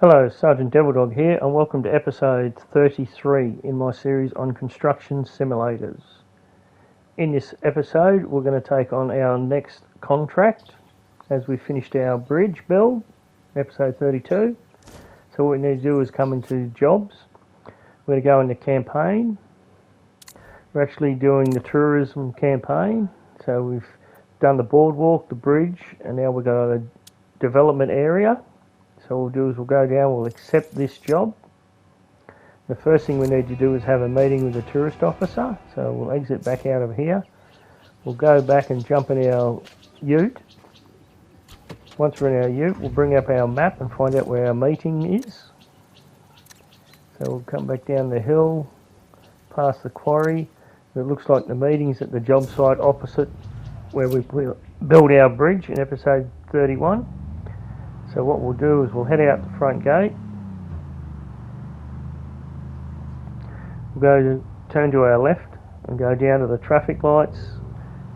Hello, Sergeant Devilldog here, and welcome to episode 33 in my series on construction simulators. In this episode, we're going to take on our next contract as we finished our bridge build, episode 32. So what we need to do is come into jobs. We're going to go into campaign. We're actually doing the tourism campaign. So we've done the boardwalk, the bridge, and now we've got a development area. So what we'll do is we'll go down, we'll accept this job. The first thing we need to do is have a meeting with the tourist officer. So we'll exit back out of here. We'll go back and jump in our ute. Once we're in our ute, we'll bring up our map and find out where our meeting is. So we'll come back down the hill, past the quarry. It looks like the meeting's at the job site opposite where we build our bridge in episode 31. So what we'll do is we'll head out the front gate. We'll turn to our left and go down to the traffic lights,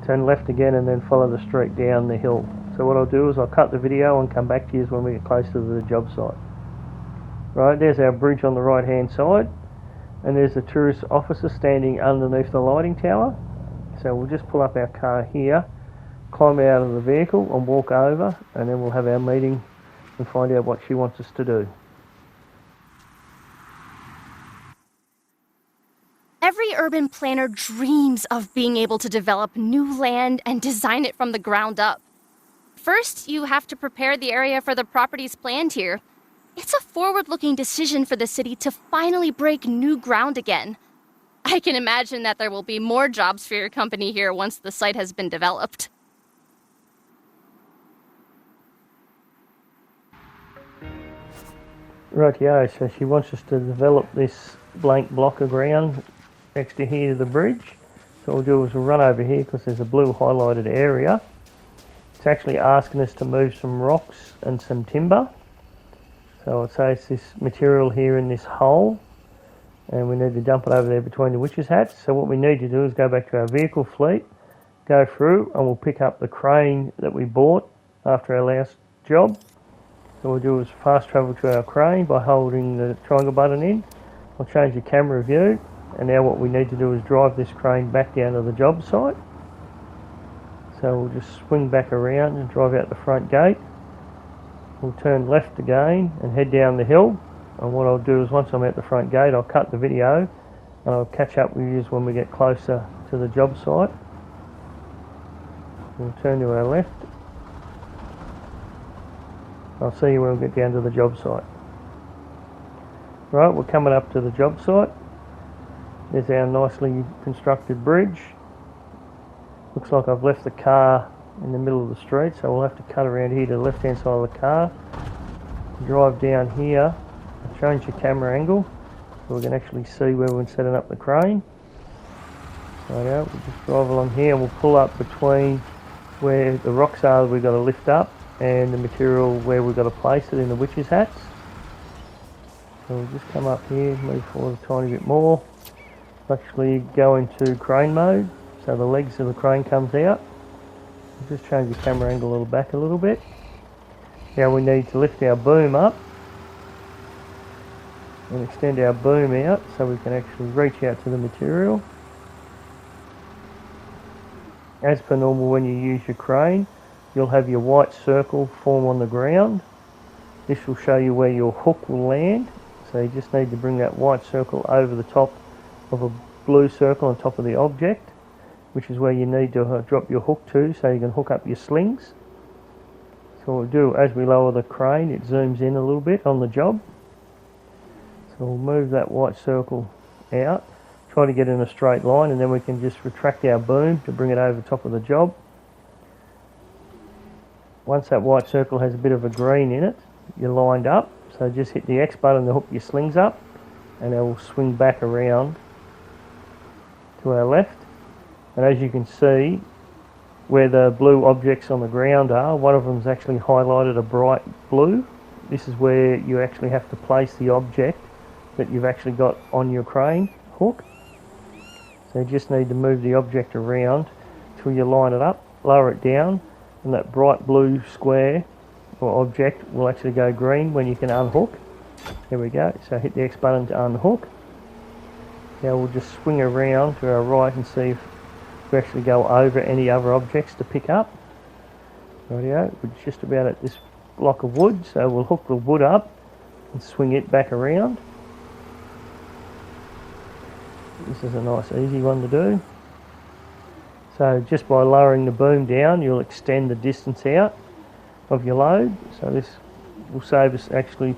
turn left again and then follow the street down the hill. So what I'll do is I'll cut the video and come back to you when we get close to the job site. Right, there's our bridge on the right hand side, and there's the tourist officer standing underneath the lighting tower. So we'll just pull up our car here, climb out of the vehicle and walk over, and then we'll have our meeting and find out what she wants us to do. Every urban planner dreams of being able to develop new land and design it from the ground up. First, you have to prepare the area for the properties planned here. It's a forward-looking decision for the city to finally break new ground again. I can imagine that there will be more jobs for your company here once the site has been developed. Rightio, so she wants us to develop this blank block of ground next to here to the bridge. So what we'll do is we'll run over here because there's a blue highlighted area. It's actually asking us to move some rocks and some timber. So I'd say it's this material here in this hole, and we need to dump it over there between the witches' hats. So what we need to do is go back to our vehicle fleet, go through, and we'll pick up the crane that we bought after our last job. So what we'll do is fast travel to our crane by holding the triangle button in. I'll change the camera view, and now what we need to do is drive this crane back down to the job site. So we'll just swing back around and drive out the front gate. We'll turn left again and head down the hill. And what I'll do is once I'm at the front gate, I'll cut the video and I'll catch up with you when we get closer to the job site. We'll turn to our left. I'll see you when we get down to the job site. Right, we're coming up to the job site. There's our nicely constructed bridge. Looks like I've left the car in the middle of the street, so we'll have to cut around here to the left hand side of the car. Drive down here and change the camera angle so we can actually see where we're setting up the crane. So yeah, we'll just drive along here and we'll pull up between where the rocks are that we've got to lift up and the material where we've got to place it in the witches' hats. So we'll just come up here, move forward a tiny bit more. Actually go into crane mode, so the legs of the crane comes out. We'll just change the camera angle a little back a little bit. Now we need to lift our boom up and extend our boom out so we can actually reach out to the material. As per normal, when you use your crane, you'll have your white circle form on the ground. This will show you where your hook will land. So you just need to bring that white circle over the top of a blue circle on top of the object, which is where you need to drop your hook to so you can hook up your slings. So what we'll do, as we lower the crane, it zooms in a little bit on the job. So we'll move that white circle out, try to get in a straight line, and then we can just retract our boom to bring it over the top of the job. Once that white circle has a bit of a green in it, you're lined up, so just hit the X button to hook your slings up, and it will swing back around to our left. And as you can see, where the blue objects on the ground are, one of them is actually highlighted a bright blue. This is where you actually have to place the object that you've actually got on your crane hook. So you just need to move the object around till you line it up, lower it down, and that bright blue square or object will actually go green when you can unhook. There we go. So hit the X button to unhook. Now we'll just swing around to our right and see if we actually go over any other objects to pick up. Rightio, we're just about at this block of wood, so we'll hook the wood up and swing it back around. This is a nice easy one to do. So just by lowering the boom down, you'll extend the distance out of your load. So this will save us actually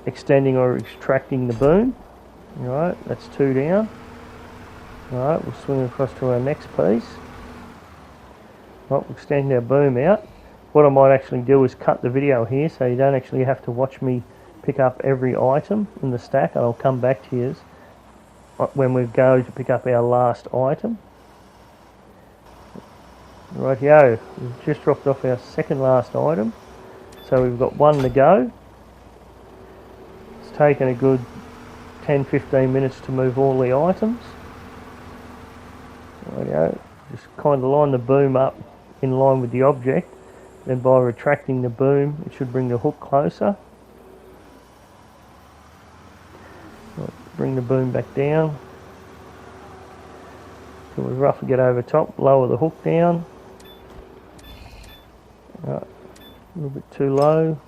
extending or extracting the boom. Alright, that's 2 down. Alright, we'll swing across to our next piece. Right, we'll extend our boom out. What I might actually do is cut the video here so you don't actually have to watch me pick up every item in the stack, and I'll come back to you when we go to pick up our last item. Rightio, we've just dropped off our second last item, so we've got 1 to go. It's taken a good 10-15 minutes to move all the items. Rightio, just kind of line the boom up in line with the object, then by retracting the boom it should bring the hook closer. Bring the boom back down till we roughly get over top, lower the hook down. Right, a little bit too low.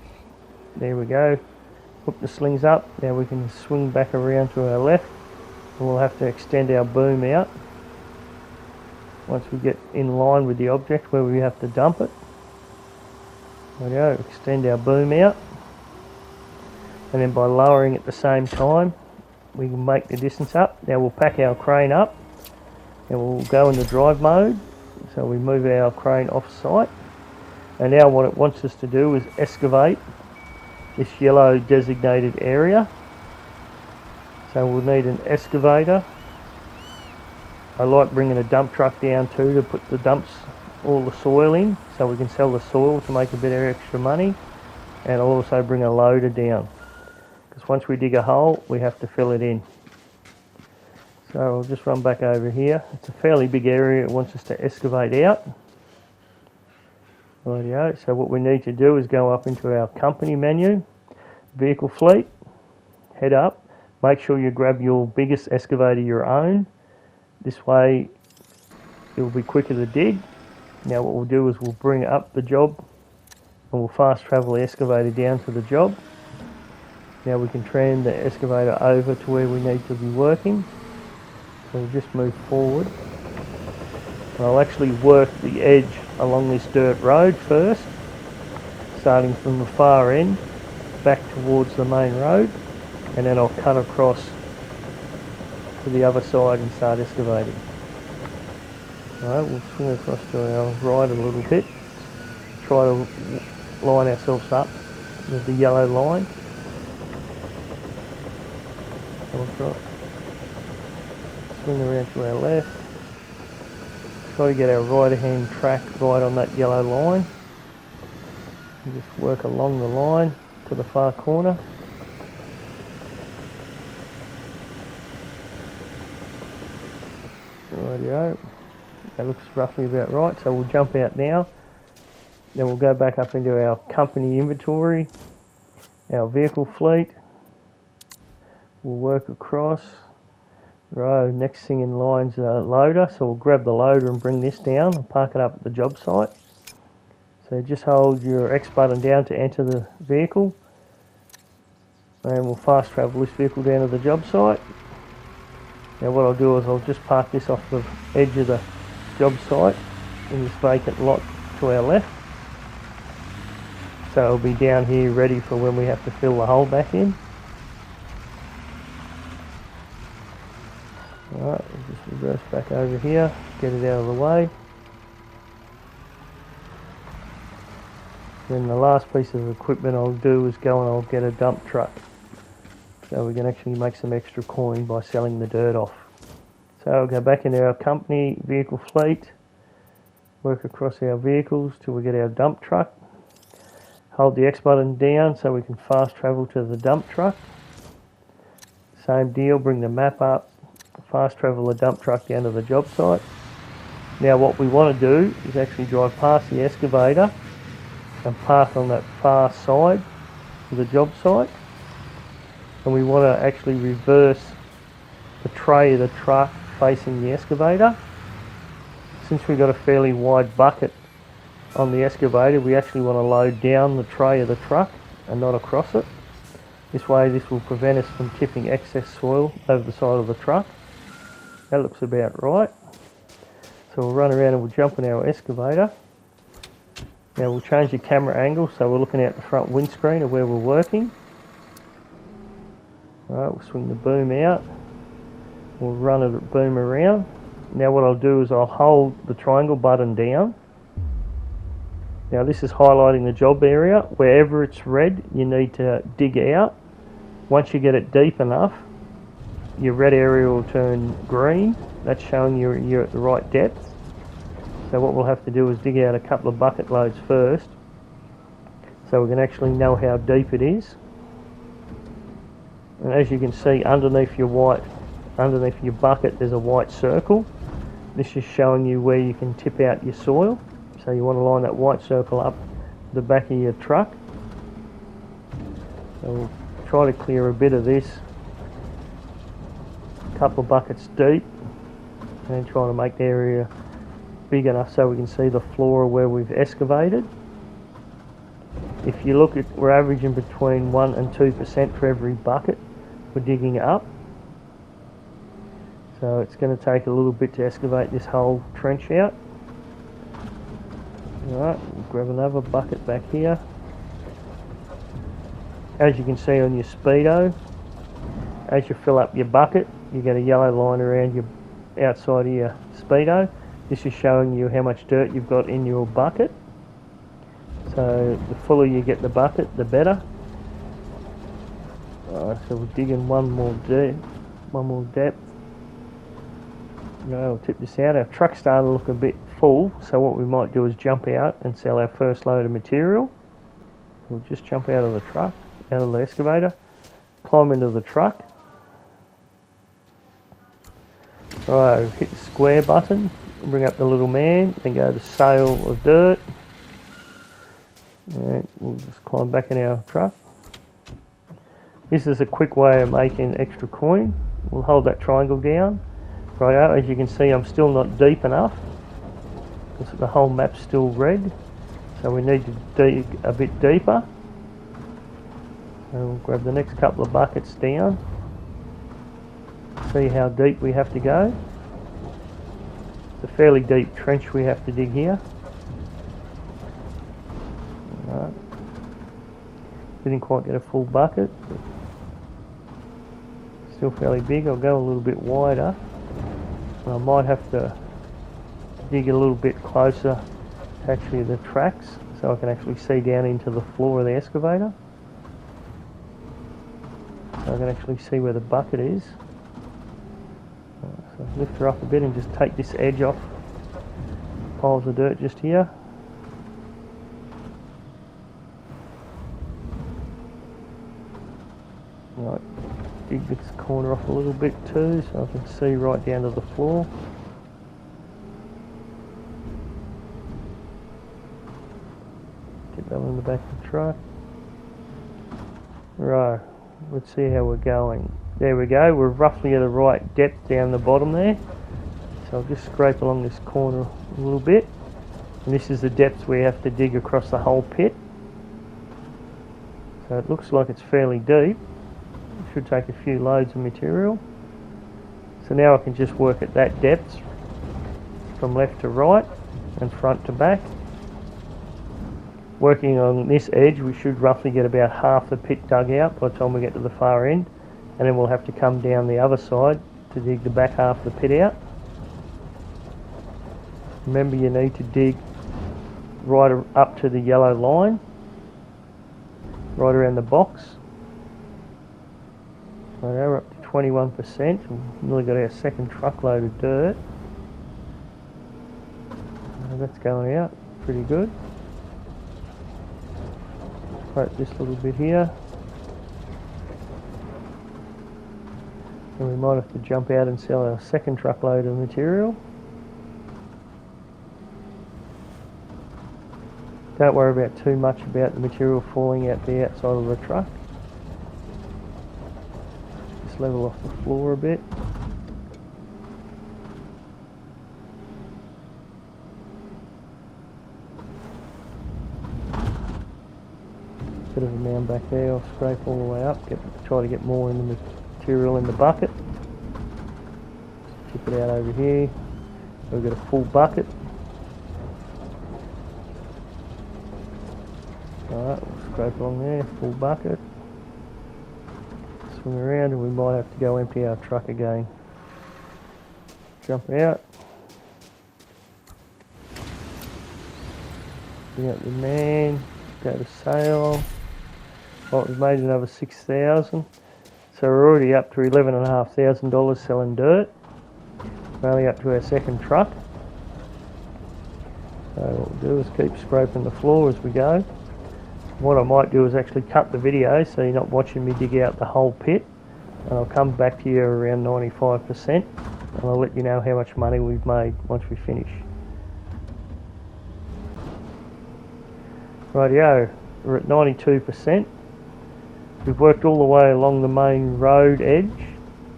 There we go. Hook the slings up. Now we can swing back around to our left, and we'll have to extend our boom out once we get in line with the object where we have to dump it. There we go, extend our boom out, and then by lowering at the same time we can make the distance up. Now we'll pack our crane up and we'll go into drive mode, so we move our crane off site, and now what it wants us to do is excavate this yellow designated area. So we'll need an excavator. I like bringing a dump truck down too to put all the soil in, so we can sell the soil to make a bit of extra money, and I'll also bring a loader down, because once we dig a hole we have to fill it in. So I'll just run back over here. It's a fairly big area it wants us to excavate out. Rightio, so what we need to do is go up into our company menu, vehicle fleet, head up, make sure you grab your biggest excavator you own. This way it will be quicker to dig. Now what we'll do is we'll bring up the job and we'll fast travel the excavator down to the job. Now we can tram the excavator over to where we need to be working. So we'll just move forward. And I'll actually work the edge along this dirt road first, starting from the far end back towards the main road, and then I'll cut across to the other side and start excavating. Alright, we'll swing across to our right a little bit, try to line ourselves up with the yellow line. Swing around to our left, try to get our right hand track right on that yellow line, and just work along the line to the far corner. Rightio, that looks roughly about right, so we'll jump out now. Then we'll go back up into our company inventory, our vehicle fleet. We'll work across. Right, next thing in line's a loader, so we'll grab the loader and bring this down and park it up at the job site. So just hold your X button down to enter the vehicle, and we'll fast travel this vehicle down to the job site. Now what I'll do is I'll just park this off the edge of the job site in this vacant lot to our left. So it'll be down here ready for when we have to fill the hole back in. Alright, we'll just reverse back over here, get it out of the way. Then the last piece of equipment I'll do is go and I'll get a dump truck, so we can actually make some extra coin by selling the dirt off. So I'll go back into our company vehicle fleet, work across our vehicles till we get our dump truck. Hold the X button down so we can fast travel to the dump truck. Same deal, bring the map up, fast travel the dump truck down to the job site. Now what we want to do is actually drive past the excavator and park on that far side of the job site. and we want to actually reverse the tray of the truck facing the excavator. Since we've got a fairly wide bucket on the excavator, we actually want to load down the tray of the truck and not across it. This way this will prevent us from tipping excess soil over the side of the truck. That looks about right. So we'll run around and we'll jump in our excavator. Now we'll change the camera angle so we're looking out the front windscreen of where we're working. Alright, we'll swing the boom out. We'll run the boom around. Now what I'll do is I'll hold the triangle button down. Now this is highlighting the job area. Wherever it's red, you need to dig out. Once you get it deep enough, your red area will turn green. That's showing you're at the right depth. So what we'll have to do is dig out a couple of bucket loads first, so we can actually know how deep it is. And as you can see, underneath your bucket, there's a white circle. This is showing you where you can tip out your soil. So you want to line that white circle up the back of your truck. So we'll try to clear a bit of this, a couple of buckets deep, and trying to make the area big enough so we can see the floor where we've excavated. If you look at, we're averaging between 1 and 2% for every bucket we're digging up. So it's going to take a little bit to excavate this whole trench out. Alright, we'll grab another bucket back here. As you can see on your speedo, as you fill up your bucket, you get a yellow line around your outside of your speedo. This is showing you how much dirt you've got in your bucket. So the fuller you get the bucket, the better. Alright, so we're digging one more depth. We'll tip this out. Our truck's starting to look a bit full, so what we might do is jump out and sell our first load of material. We'll just jump out of the truck, out of the excavator, climb into the truck. Alright, hit the square button, bring up the little man, then go to sale of dirt. And we'll just climb back in our truck. This is a quick way of making extra coin. We'll hold that triangle down. Righto, as you can see, I'm still not deep enough because the whole map's still red, so we need to dig a bit deeper. So we'll grab the next couple of buckets down, see how deep we have to go. It's a fairly deep trench we have to dig here. Right. Didn't quite get a full bucket, but still fairly big. I'll go a little bit wider. I might have to dig a little bit closer to actually the tracks so I can actually see down into the floor of the excavator. So I can actually see where the bucket is. So lift her up a bit and just take this edge off piles of dirt just here. Right. Dig this corner off a little bit too so I can see right down to the floor. Get that one in the back of the truck. Right, let's see how we're going. There we go, we're roughly at the right depth down the bottom there. So I'll just scrape along this corner a little bit. And this is the depth we have to dig across the whole pit. So it looks like it's fairly deep. Should take a few loads of material. So now I can just work at that depth from left to right and front to back. Working on this edge, we should roughly get about half the pit dug out by the time we get to the far end, and then we'll have to come down the other side to dig the back half of the pit out. Remember, you need to dig right up to the yellow line, right around the box. So now we're up to 21%. We've nearly got our second truckload of dirt. That's going out pretty good. Scrape this little bit here. And we might have to jump out and sell our second truckload of material. Don't worry about too much about the material falling out the outside of the truck. just level off the floor a bit. Bit of a mound back there. I'll scrape all the way up. Try to get more in the material in the bucket. Tip it out over here. We've got a full bucket. Alright, we'll scrape along there. Full bucket. Swing around, and we might have to go empty our truck again. Jump out. Bring up the man. Go to sale. Well, we've made another 6,000, so we're already up to $11,500 selling dirt. We're only up to our second truck. So what we'll do is keep scraping the floor as we go. What I might do is actually cut the video so you're not watching me dig out the whole pit, and I'll come back to you around 95%, and I'll let you know how much money we've made once we finish. Rightio, we're at 92%. We've worked all the way along the main road edge,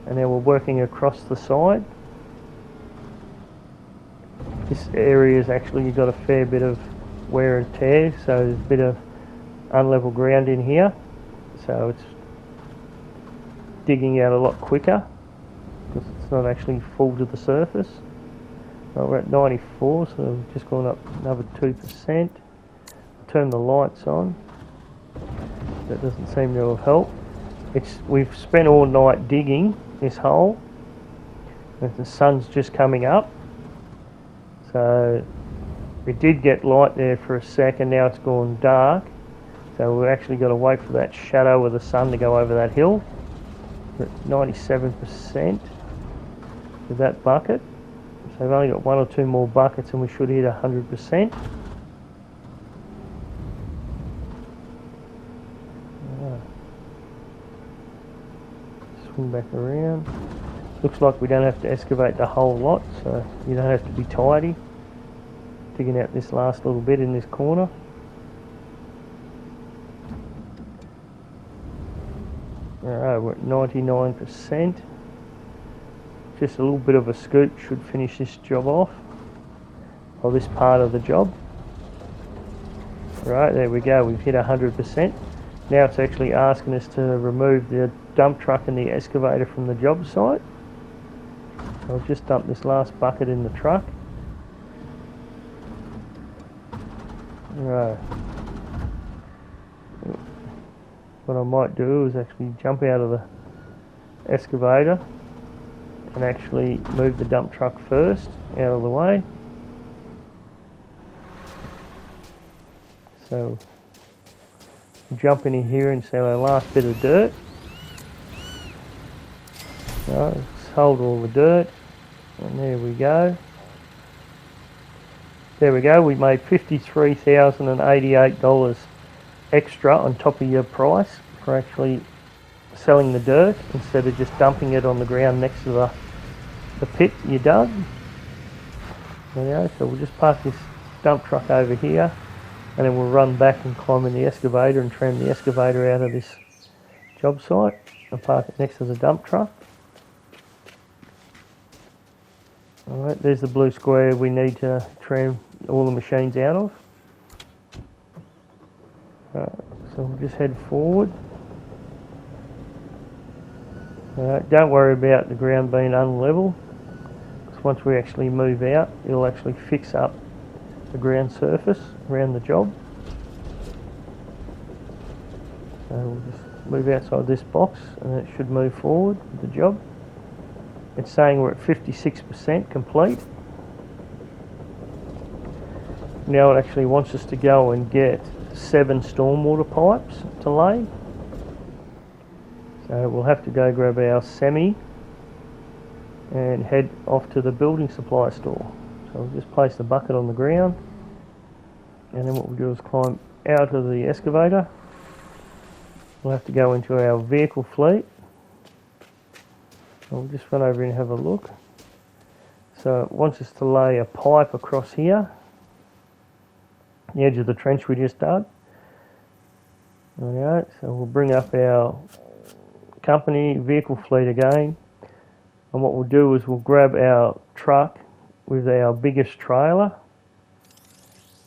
and now we're working across the side. This area's actually got a fair bit of wear and tear, so there's a bit of unlevel ground in here, so it's digging out a lot quicker because it's not actually full to the surface. Right, we're at 94, so we've just gone up another 2%. Turn the lights on. That doesn't seem to have helped. We've spent all night digging this hole, and the sun's just coming up, so it did get light there for a second. Now it's gone dark, so we've actually got to wait for that shadow of the sun to go over that hill. We're at 97% with that bucket, so we've only got 1 or 2 more buckets and we should hit 100%. Swing back around. Looks like we don't have to excavate the whole lot, so you don't have to be tidy. Digging out this last little bit in this corner. Alright, we're at 99%. Just a little bit of a scoop should finish this job off, or this part of the job. Right, there we go, we've hit 100%. Now it's actually asking us to remove the dump truck and the excavator from the job site. So I'll just dump this last bucket in the truck. Right. What I might do is actually jump out of the excavator and actually move the dump truck first out of the way. So jump in here and sell our last bit of dirt. Right, let's hold all the dirt, and there we go. There we go, we made $53,088 extra on top of your price for actually selling the dirt instead of just dumping it on the ground next to the pit you dug. There we go, so we'll just park this dump truck over here, and then we'll run back and climb in the excavator and tram the excavator out of this job site and park it next to the dump truck. Alright, there's the blue square we need to tram all the machines out of. So we'll just head forward. Don't worry about the ground being unlevel, because once we actually move out, it'll actually fix up the ground surface around the job. So we'll just move outside this box and it should move forward with the job. It's saying we're at 56% complete. Now it actually wants us to go and get 7 stormwater pipes to lay. So we'll have to go grab our semi and head off to the building supply store. So we'll just place the bucket on the ground, and then what we'll do is climb out of the excavator. We'll have to go into our vehicle fleet. We'll just run over and have a look. So it wants us to lay a pipe across here, the edge of the trench we just dug. Alright, so we'll bring up our company vehicle fleet again, and what we'll do is we'll grab our truck with our biggest trailer.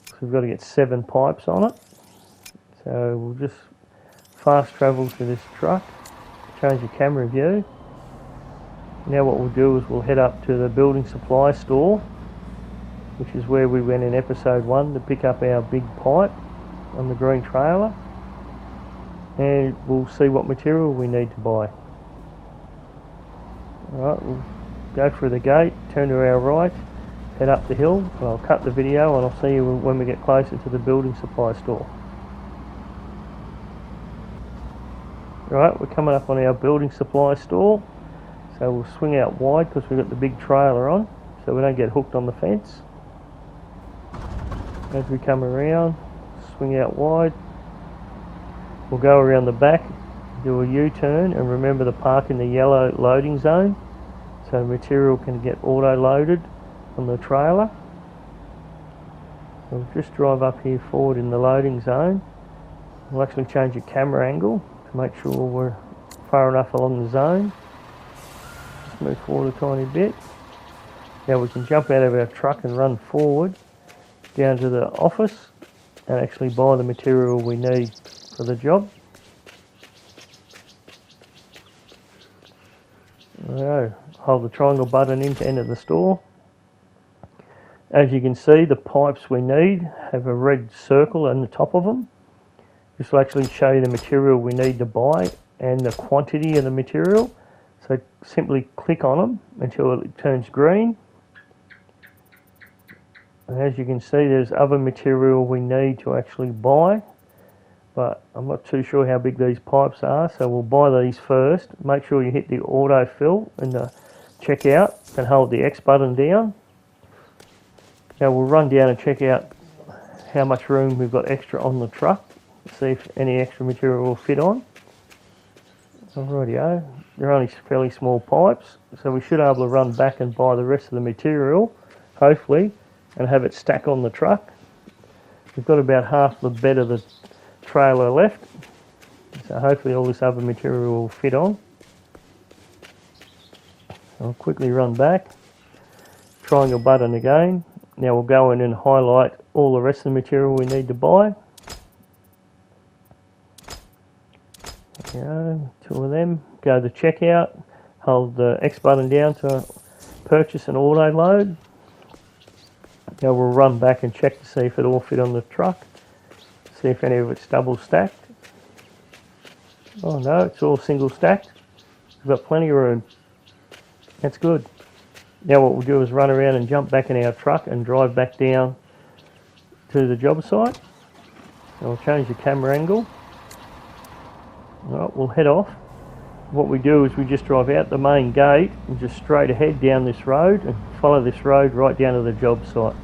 So we've got to get 7 pipes on it. So we'll just fast travel to this truck, change the camera view. Now what we'll do is we'll head up to the building supply store, which is where we went in episode 1 to pick up our big pipe on the green trailer, and we'll see what material we need to buy. Alright, we'll go through the gate, turn to our right, head up the hill, and I'll cut the video and I'll see you when we get closer to the building supply store. Right, we're coming up on our building supply store, so we'll swing out wide because we've got the big trailer on, so we don't get hooked on the fence. As we come around, swing out wide, we'll go around the back, do a U-turn, and remember to park in the yellow loading zone so material can get auto-loaded on the trailer. We'll just drive up here forward in the loading zone. We'll actually change the camera angle to make sure we're far enough along the zone. Just move forward a tiny bit. Now we can jump out of our truck and run forward down to the office and actually buy the material we need for the job. Righto, hold the triangle button in to enter the store. As you can see, the pipes we need have a red circle on the top of them. This will actually show you the material we need to buy and the quantity of the material. So simply click on them until it turns green. And as you can see, there's other material we need to actually buy, but I'm not too sure how big these pipes are, so we'll buy these first. Make sure you hit the auto fill in the checkout and hold the X button down. Now we'll run down and check out how much room we've got extra on the truck, see if any extra material will fit on. Alrighty-o, they're only fairly small pipes, so we should be able to run back and buy the rest of the material, hopefully, and have it stack on the truck. We've got about half the bed of the trailer left, so hopefully all this other material will fit on. I'll quickly run back, triangle button again. Now we'll go in and highlight all the rest of the material we need to buy. There we go, 2 of them. Go to checkout, hold the X button down to purchase and auto load. Now we'll run back and check to see if it all fit on the truck. See if any of it's double stacked. Oh no, it's all single stacked. We've got plenty of room. That's good. Now what we'll do is run around and jump back in our truck and drive back down to the job site. And we'll change the camera angle. Alright, we'll head off. What we do is we just drive out the main gate and just straight ahead down this road and follow this road right down to the job site.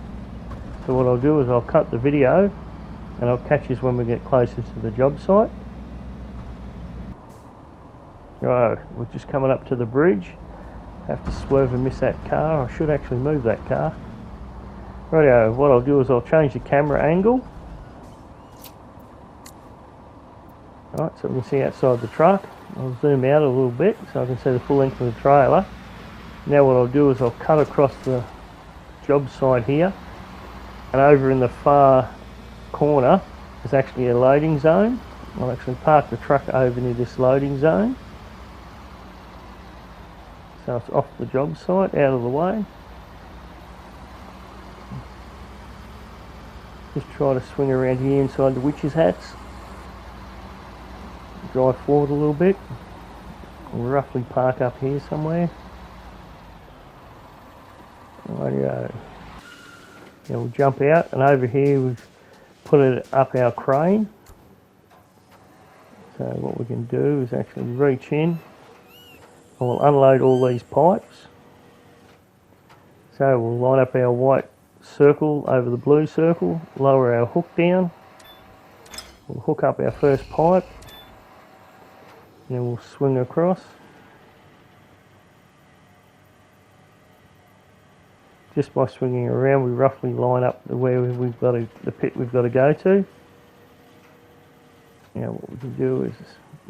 So what I'll do is I'll cut the video and I'll catch us when we get closer to the job site. Right, we're just coming up to the bridge. Have to swerve and miss that car. I should actually move that car. Rightio, what I'll do is I'll change the camera angle. Right, so we can see outside the truck. I'll zoom out a little bit so I can see the full length of the trailer. Now what I'll do is I'll cut across the job site here, and over in the far corner is actually a loading zone. I'll actually park the truck over near this loading zone. So it's off the job site, out of the way. Just try to swing around here inside the witches' hats. Drive forward a little bit. We'll roughly park up here somewhere. Rightio. Now we'll jump out, and over here we've put it up our crane. So what we can do is actually reach in. And we'll unload all these pipes. So we'll line up our white circle over the blue circle, lower our hook down. We'll hook up our first pipe. Then we'll swing across. Just by swinging around, we roughly line up where we've got the pit we've got to go to. Now what we can do is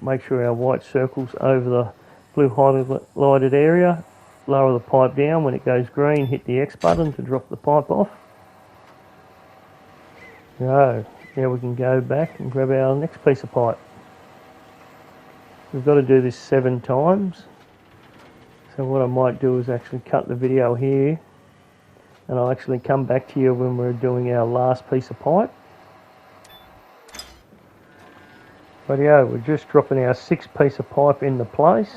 make sure our white circle's over the blue highlighted area. Lower the pipe down. When it goes green, hit the X button to drop the pipe off. Now we can go back and grab our next piece of pipe. We've got to do this 7 times. So what I might do is actually cut the video here, and I'll actually come back to you when we're doing our last piece of pipe. Rightio, we're just dropping our 6th piece of pipe into place.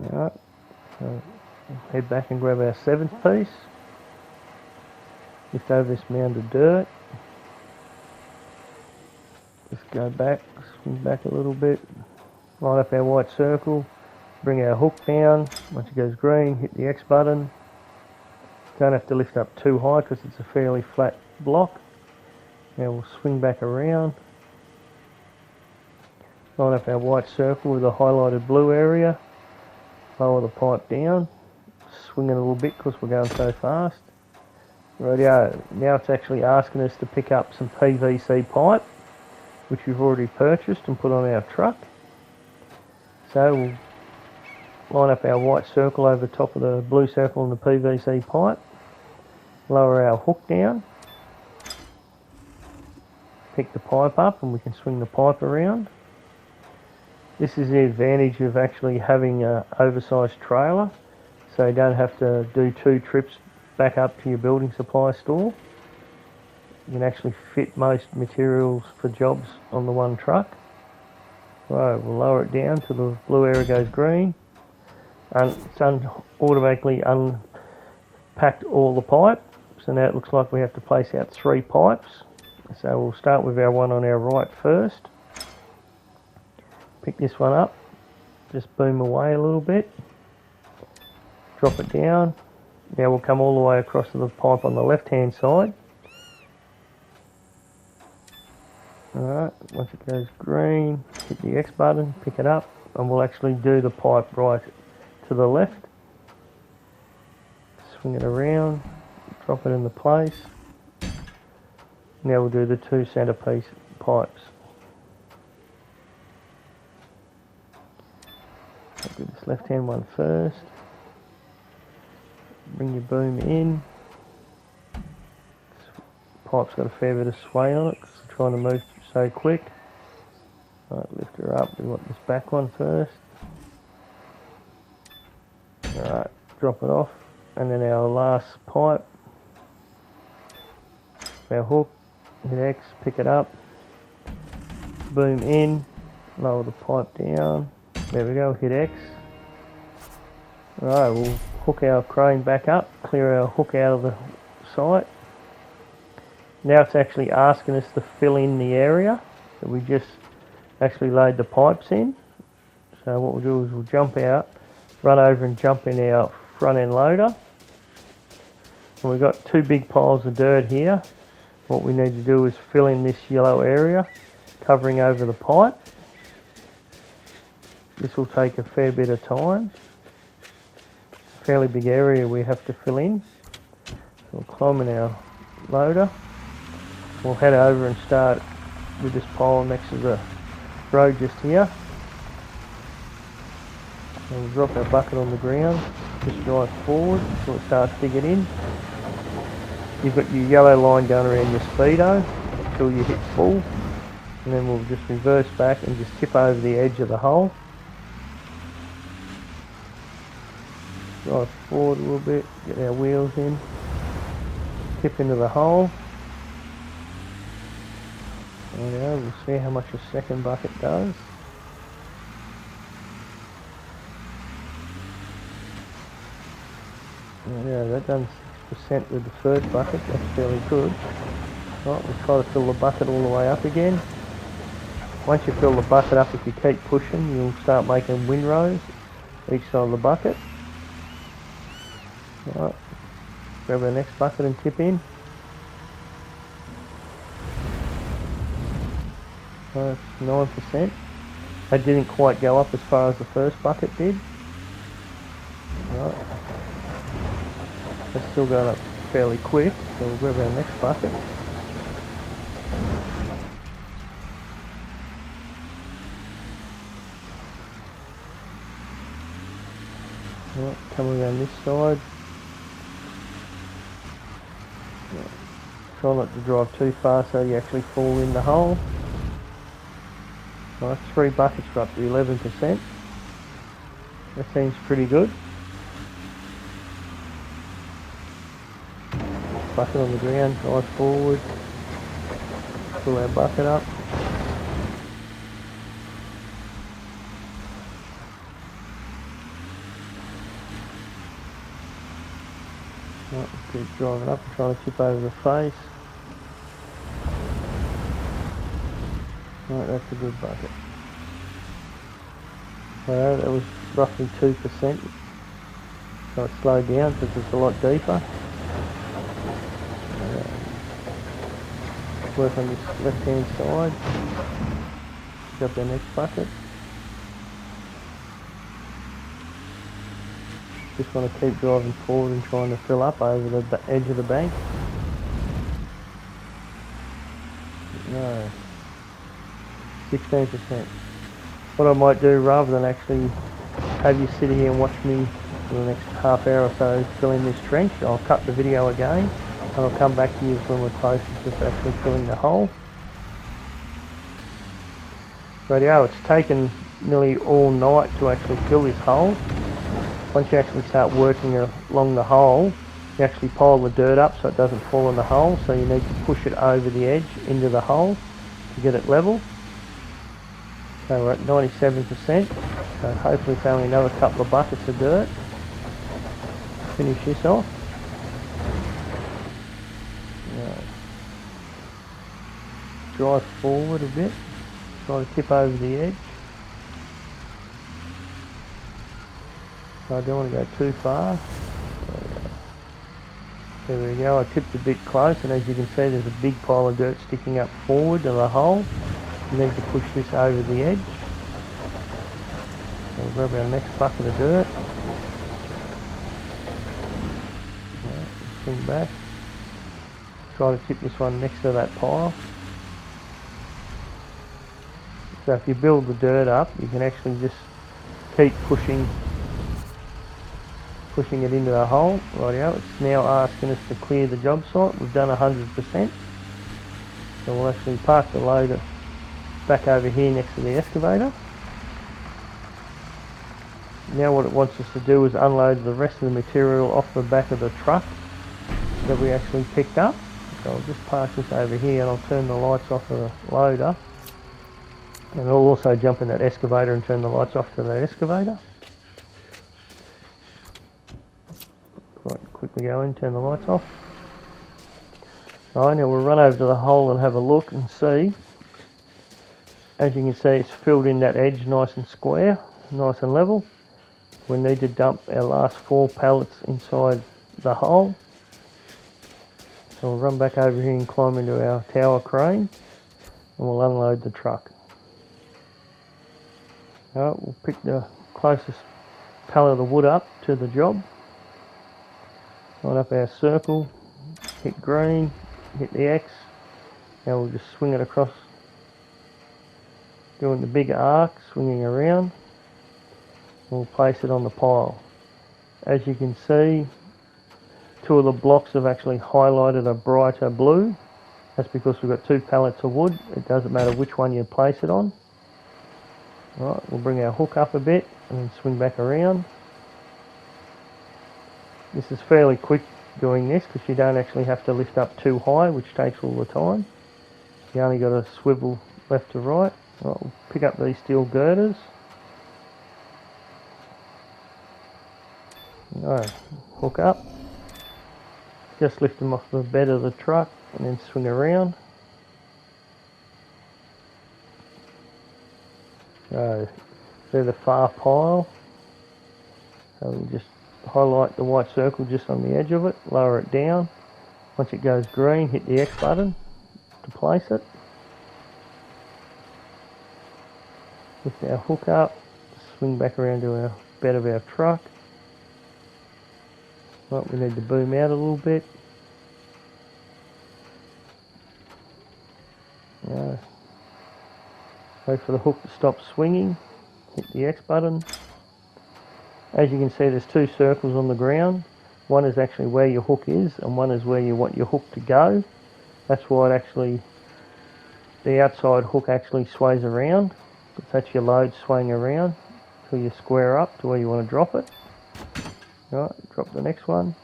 Alright, so we'll head back and grab our 7th piece. Lift over this mound of dirt. Just go back, swing back a little bit. Line up our white circle. Bring our hook down. Once it goes green, hit the X button. Don't have to lift up too high because it's a fairly flat block. Now we'll swing back around. Line up our white circle with the highlighted blue area. Lower the pipe down. Swing it a little bit because we're going so fast. Rightio, now it's actually asking us to pick up some PVC pipe, which we've already purchased and put on our truck. So we'll line up our white circle over the top of the blue circle and the PVC pipe. Lower our hook down. Pick the pipe up and we can swing the pipe around. This is the advantage of actually having an oversized trailer, so you don't have to do 2 trips back up to your building supply store. You can actually fit most materials for jobs on the one truck. Right, we'll lower it down till the blue area goes green. And it's automatically unpacked all the pipe. So now it looks like we have to place out 3 pipes. So we'll start with our one on our right first. Pick this one up. Just boom away a little bit. Drop it down. Now we'll come all the way across to the pipe on the left hand side. Alright, once it goes green, hit the X button, pick it up, and we'll actually do the pipe right to the left. Swing it around, drop it into place. Now we'll do the 2 centerpiece pipes. I'll do this left hand one first. Bring your boom in. This pipe's got a fair bit of sway on it because we're trying to move so quick. Right, lift her up. We want this back one first. Alright, drop it off. And then our last pipe. Our hook, hit X, pick it up. Boom in. Lower the pipe down. There we go, hit X. Alright, we'll hook our crane back up, clear our hook out of the site. Now it's actually asking us to fill in the area. So we just actually load the pipes in. So what we'll do is we'll jump out, run over and jump in our front end loader. And we've got 2 big piles of dirt here. What we need to do is fill in this yellow area, covering over the pipe. This will take a fair bit of time. Fairly big area we have to fill in. So we'll climb in our loader. We'll head over and start with this pile next to the road just here. And we'll drop our bucket on the ground, just drive forward until it starts digging in. You've got your yellow line going around your speedo until you hit full, and then we'll just reverse back and just tip over the edge of the hole. Drive forward a little bit, get our wheels in, tip into the hole. There we go, we'll see how much a second bucket does. Yeah, that done 6% with the first bucket, that's fairly good. Right, we'll try to fill the bucket all the way up again. Once you fill the bucket up, if you keep pushing, you'll start making windrows each side of the bucket. Right, grab our next bucket and tip in. That's 9%. That didn't quite go up as far as the first bucket did. Right. It's still going up fairly quick, so we'll grab our next bucket. Right, coming around this side. Try not to drive too far so you actually fall in the hole. Right, 3 buckets for up to 11%. That seems pretty good. Bucket on the ground, drive forward. Pull our bucket up. Right, keep driving up and trying to tip over the face. Right, that's a good bucket. Well, that was roughly 2%. So it slowed down because it's a lot deeper. Work on this left hand side. Pick up the next bucket. Just want to keep driving forward and trying to fill up over the edge of the bank. No. 16%. What I might do, rather than actually have you sit here and watch me for the next half hour or so fill in this trench, I'll cut the video again and I'll come back to you when we're closer to actually filling the hole. Radio, it's taken nearly all night to actually fill this hole. Once you actually start working along the hole, you actually pile the dirt up so it doesn't fall in the hole, so you need to push it over the edge into the hole to get it level. So we're at 97%, so hopefully it's only another couple of buckets of dirt. Finish this off. Right. Drive forward a bit, try to tip over the edge. So I don't want to go too far. There we go, I tipped a bit close, and as you can see there's a big pile of dirt sticking up forward to the hole. You need to push this over the edge. So we'll grab our next bucket of dirt. Right, swing back. Try to tip this one next to that pile. So if you build the dirt up, you can actually just keep pushing it into the hole. Rightio, it's now asking us to clear the job site. We've done 100%. So we'll actually park the loader back over here next to the excavator. Now what it wants us to do is unload the rest of the material off the back of the truck that we actually picked up. So I'll just park this over here and I'll turn the lights off of the loader. And I'll also jump in that excavator and turn the lights off to that excavator. Right, quickly go in, turn the lights off. Right, now we'll run over to the hole and have a look and see. As you can see, it's filled in that edge nice and square, nice and level. We need to dump our last 4 pallets inside the hole. So we'll run back over here and climb into our tower crane and we'll unload the truck. Alright, we'll pick the closest pallet of wood up to the job. Line up our circle, hit green, hit the X. Now we'll just swing it across, doing the big arc, swinging around. We'll place it on the pile. As you can see, 2 of the blocks have actually highlighted a brighter blue. That's because we've got 2 pallets of wood. It doesn't matter which one you place it on. Right, we'll bring our hook up a bit and then swing back around. This is fairly quick doing this because you don't actually have to lift up too high, which takes all the time. You only got to swivel left to right. Right, we'll pick up these steel girders. Right, hook up. Just lift them off the bed of the truck and then swing around. So they're the far pile. So we just highlight the white circle just on the edge of it, lower it down. Once it goes green, hit the X button to place it. Lift our hook up, swing back around to our bed of our truck. Right, we need to boom out a little bit. Wait for the hook to stop swinging, hit the X button. As you can see, there's two circles on the ground. One is actually where your hook is, and one is where you want your hook to go. That's why the outside hook actually sways around. That's your load swaying around till you square up to where you want to drop it. Right, drop the next one.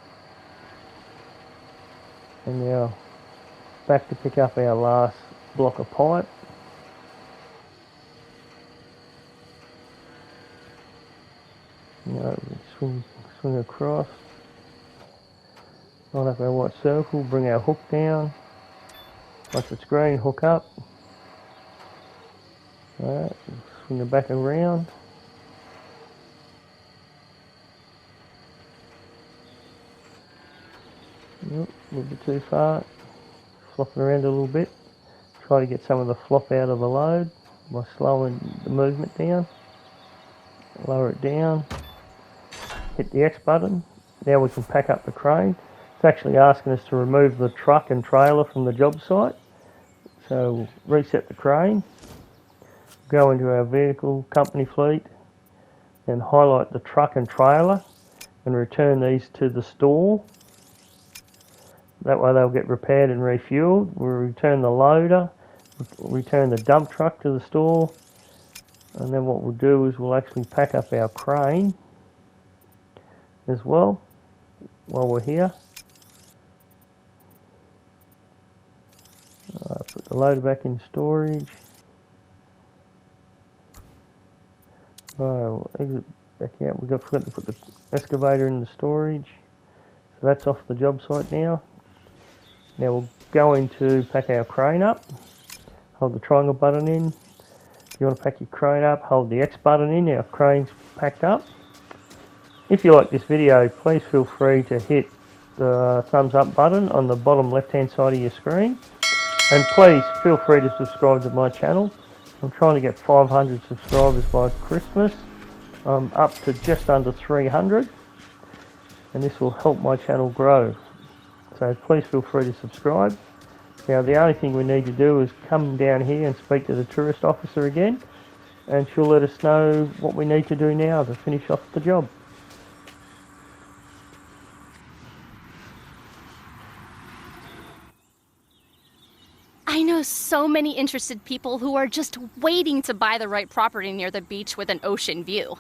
And now back to pick up our last block of pipe. Swing across. Line up our white circle, bring our hook down. Once it's green, hook up. Alright, swing it back around. Nope, a little bit too far. Flopping around a little bit. Try to get some of the flop out of the load by slowing the movement down. Lower it down. Hit the X button. Now we can pack up the crane. It's actually asking us to remove the truck and trailer from the job site. So reset the crane. Go into our vehicle company fleet and highlight the truck and trailer and return these to the store. That way they'll get repaired and refueled. We'll return the loader, return the dump truck to the store, and then what we'll do is we'll actually pack up our crane as well while we're here. Put the loader back in storage. We'll exit back out. We've forgot to put the excavator in the storage. So that's off the job site now. Now we'll go into pack our crane up. Hold the triangle button in. If you want to pack your crane up, hold the X button in. Our crane's packed up. If you like this video, please feel free to hit the thumbs up button on the bottom left hand side of your screen. And please feel free to subscribe to my channel. I'm trying to get 500 subscribers by Christmas. I'm up to just under 300. And this will help my channel grow. So please feel free to subscribe. Now the only thing we need to do is come down here and speak to the tourist officer again, and she'll let us know what we need to do now to finish off the job. I know so many interested people who are just waiting to buy the right property near the beach with an ocean view.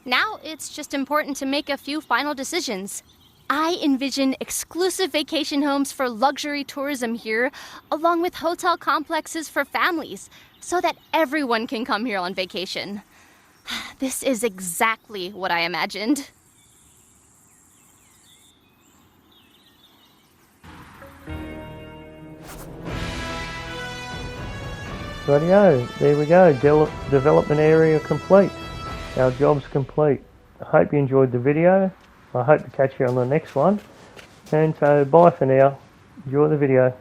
Now it's just important to make a few final decisions. I envision exclusive vacation homes for luxury tourism here, along with hotel complexes for families, so that everyone can come here on vacation. This is exactly what I imagined. Rightio, there we go, development area complete. Our job's complete. I hope you enjoyed the video. I hope to catch you on the next one. And so bye for now. Enjoy the video.